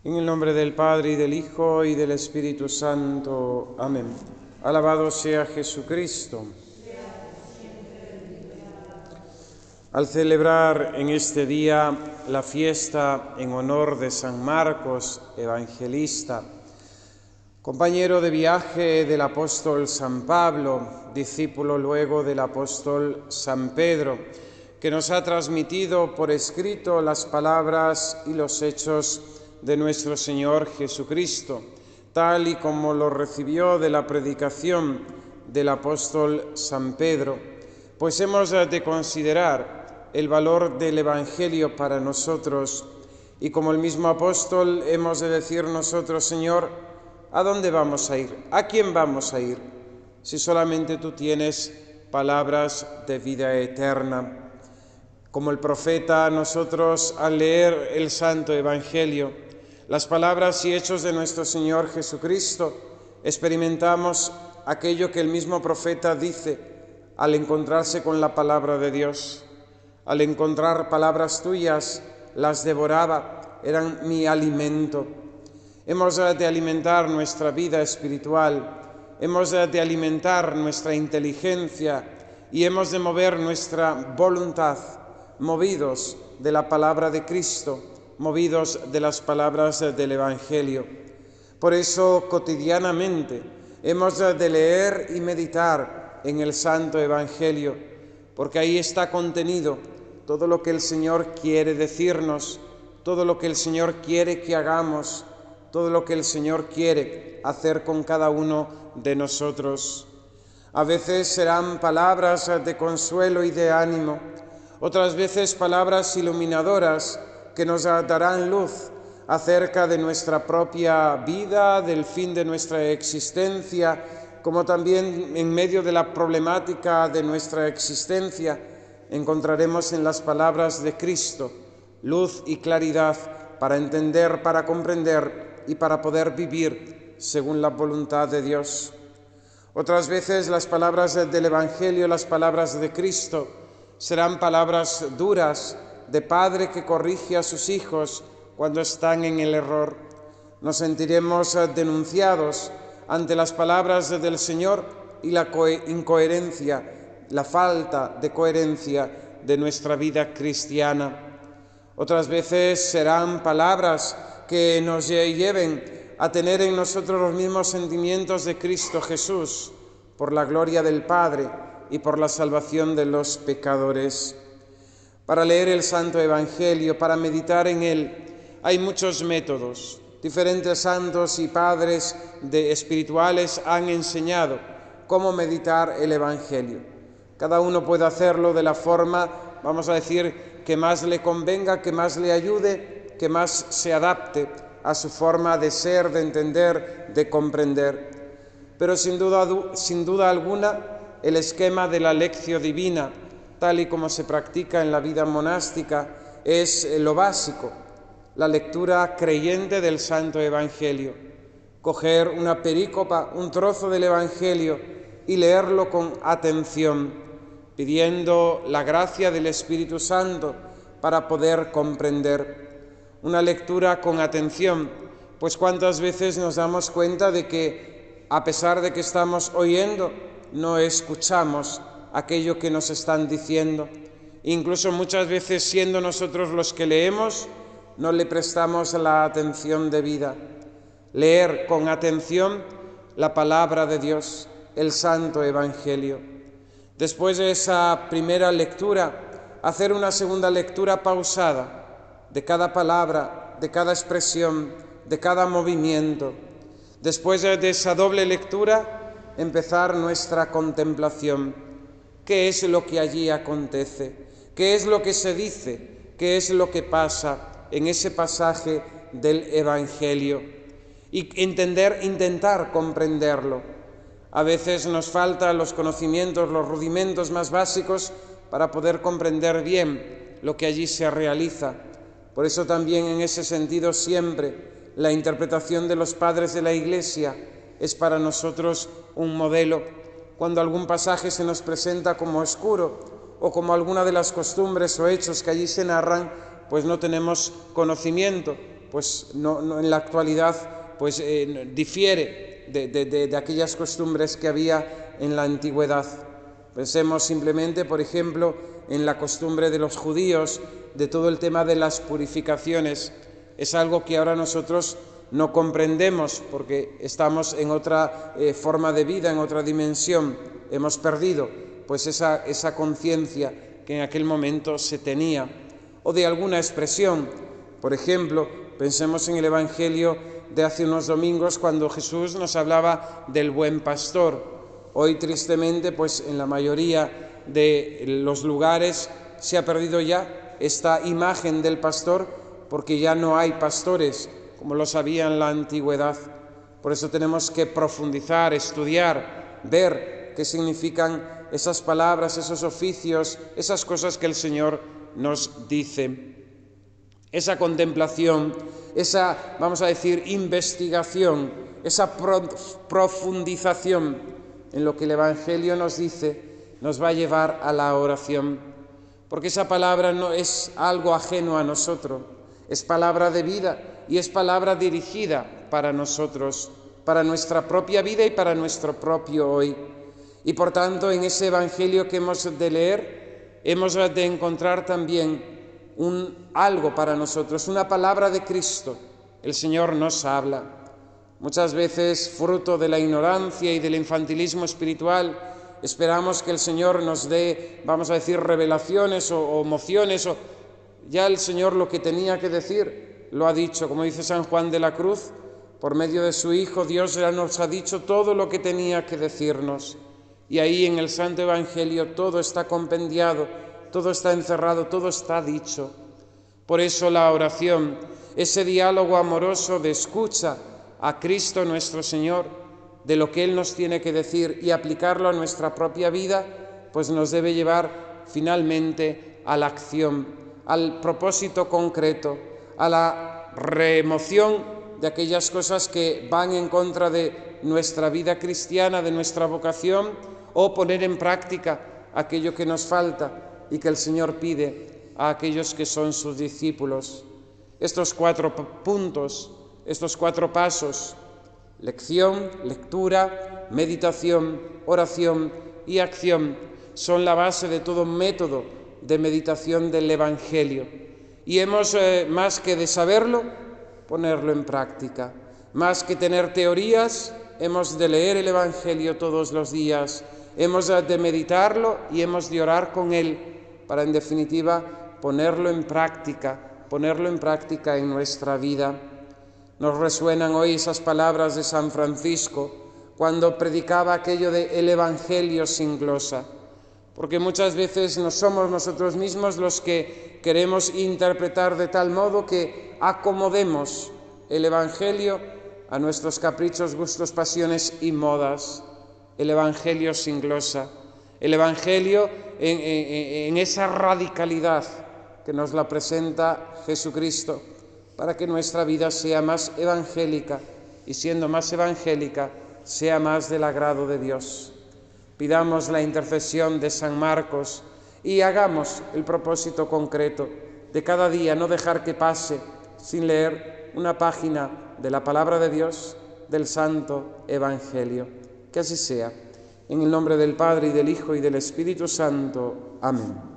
En el nombre del Padre, y del Hijo, y del Espíritu Santo. Amén. Alabado sea Jesucristo. Al celebrar en este día la fiesta en honor de San Marcos, evangelista, compañero de viaje del apóstol San Pablo, discípulo luego del apóstol San Pedro, que nos ha transmitido por escrito las palabras y los hechos de nuestro Señor Jesucristo, tal y como lo recibió de la predicación del apóstol San Pedro, pues hemos de considerar el valor del Evangelio para nosotros y como el mismo apóstol hemos de decir nosotros: Señor, ¿a dónde vamos a ir? ¿A quién vamos a ir? Si solamente tú tienes palabras de vida eterna. Como el profeta, nosotros al leer el Santo Evangelio, las palabras y hechos de nuestro Señor Jesucristo, experimentamos aquello que el mismo profeta dice al encontrarse con la palabra de Dios. Al encontrar palabras tuyas, las devoraba, eran mi alimento. Hemos de alimentar nuestra vida espiritual, hemos de alimentar nuestra inteligencia y hemos de mover nuestra voluntad, movidos de la palabra de Cristo, movidos de las palabras del Evangelio. Por eso, cotidianamente, hemos de leer y meditar en el Santo Evangelio, porque ahí está contenido todo lo que el Señor quiere decirnos, todo lo que el Señor quiere que hagamos, todo lo que el Señor quiere hacer con cada uno de nosotros. A veces serán palabras de consuelo y de ánimo, otras veces palabras iluminadoras que nos darán luz acerca de nuestra propia vida, del fin de nuestra existencia, como también en medio de la problemática de nuestra existencia encontraremos en las palabras de Cristo luz y claridad para entender, para comprender y para poder vivir según la voluntad de Dios. Otras veces las palabras del Evangelio, las palabras de Cristo, serán palabras duras de padre que corrige a sus hijos cuando están en el error. Nos sentiremos denunciados ante las palabras del Señor y la incoherencia, la falta de coherencia de nuestra vida cristiana. Otras veces serán palabras que nos lleven a tener en nosotros los mismos sentimientos de Cristo Jesús, por la gloria del Padre y por la salvación de los pecadores. Para leer el Santo Evangelio, para meditar en él, hay muchos métodos. Diferentes santos y padres espirituales han enseñado cómo meditar el Evangelio. Cada uno puede hacerlo de la forma, vamos a decir, que más le convenga, que más le ayude, que más se adapte a su forma de ser, de entender, de comprender. Pero sin duda alguna, el esquema de la lección divina, tal y como se practica en la vida monástica, es lo básico, la lectura creyente del Santo Evangelio. Coger una perícopa, un trozo del Evangelio y leerlo con atención, pidiendo la gracia del Espíritu Santo para poder comprender. Una lectura con atención, pues cuántas veces nos damos cuenta de que, a pesar de que estamos oyendo, no escuchamos aquello que nos están diciendo. Incluso muchas veces, siendo nosotros los que leemos, no le prestamos la atención debida. Leer con atención la palabra de Dios, el Santo Evangelio. Después de esa primera lectura, hacer una segunda lectura pausada de cada palabra, de cada expresión, de cada movimiento. Después de esa doble lectura, empezar nuestra contemplación. ¿Qué es lo que allí acontece? ¿Qué es lo que se dice? ¿Qué es lo que pasa en ese pasaje del Evangelio? Y intentar comprenderlo. A veces nos faltan los conocimientos, los rudimentos más básicos para poder comprender bien lo que allí se realiza. Por eso también en ese sentido siempre la interpretación de los padres de la Iglesia es para nosotros un modelo. Cuando algún pasaje se nos presenta como oscuro o como alguna de las costumbres o hechos que allí se narran, pues no tenemos conocimiento, pues en la actualidad pues difiere de aquellas costumbres que había en la antigüedad. Pensemos simplemente, por ejemplo, en la costumbre de los judíos, de todo el tema de las purificaciones. Es algo que ahora nosotros no comprendemos porque estamos en otra forma de vida, en otra dimensión. Hemos perdido pues esa conciencia que en aquel momento se tenía. O de alguna expresión. Por ejemplo, pensemos en el Evangelio de hace unos domingos cuando Jesús nos hablaba del buen pastor. Hoy, tristemente, pues en la mayoría de los lugares se ha perdido ya esta imagen del pastor porque ya no hay pastores como los había en la antigüedad. Por eso tenemos que profundizar, estudiar, ver qué significan esas palabras, esos oficios, esas cosas que el Señor nos dice. Esa contemplación, esa, vamos a decir, investigación, esa profundización en lo que el Evangelio nos dice, nos va a llevar a la oración. Porque esa palabra no es algo ajeno a nosotros, es palabra de vida y es palabra dirigida para nosotros, para nuestra propia vida y para nuestro propio hoy. Y por tanto, en ese Evangelio que hemos de leer, hemos de encontrar también algo para nosotros, una palabra de Cristo. El Señor nos habla. Muchas veces, fruto de la ignorancia y del infantilismo espiritual, esperamos que el Señor nos dé, vamos a decir, revelaciones o mociones. Ya el Señor lo que tenía que decir lo ha dicho, como dice San Juan de la Cruz, por medio de su Hijo, Dios ya nos ha dicho todo lo que tenía que decirnos. Y ahí en el Santo Evangelio todo está compendiado, todo está encerrado, todo está dicho. Por eso la oración, ese diálogo amoroso de escucha a Cristo nuestro Señor, de lo que Él nos tiene que decir y aplicarlo a nuestra propia vida, pues nos debe llevar finalmente a la acción, al propósito concreto, a la remoción de aquellas cosas que van en contra de nuestra vida cristiana, de nuestra vocación, o poner en práctica aquello que nos falta y que el Señor pide a aquellos que son sus discípulos. Estos 4 puntos, estos 4 pasos, lección, lectura, meditación, oración y acción, son la base de todo método de meditación del Evangelio. Y hemos, más que de saberlo, ponerlo en práctica. Más que tener teorías, hemos de leer el Evangelio todos los días, hemos de meditarlo y hemos de orar con él para, en definitiva, ponerlo en práctica en nuestra vida. Nos resuenan hoy esas palabras de San Francisco cuando predicaba aquello de el Evangelio sin glosa, porque muchas veces no somos nosotros mismos los que queremos interpretar de tal modo que acomodemos el Evangelio a nuestros caprichos, gustos, pasiones y modas. El Evangelio sin glosa, el Evangelio en esa radicalidad que nos la presenta Jesucristo, para que nuestra vida sea más evangélica y, siendo más evangélica, sea más del agrado de Dios. Pidamos la intercesión de San Marcos y hagamos el propósito concreto de cada día no dejar que pase sin leer una página de la palabra de Dios, del Santo Evangelio. Que así sea. En el nombre del Padre, y del Hijo, y del Espíritu Santo. Amén.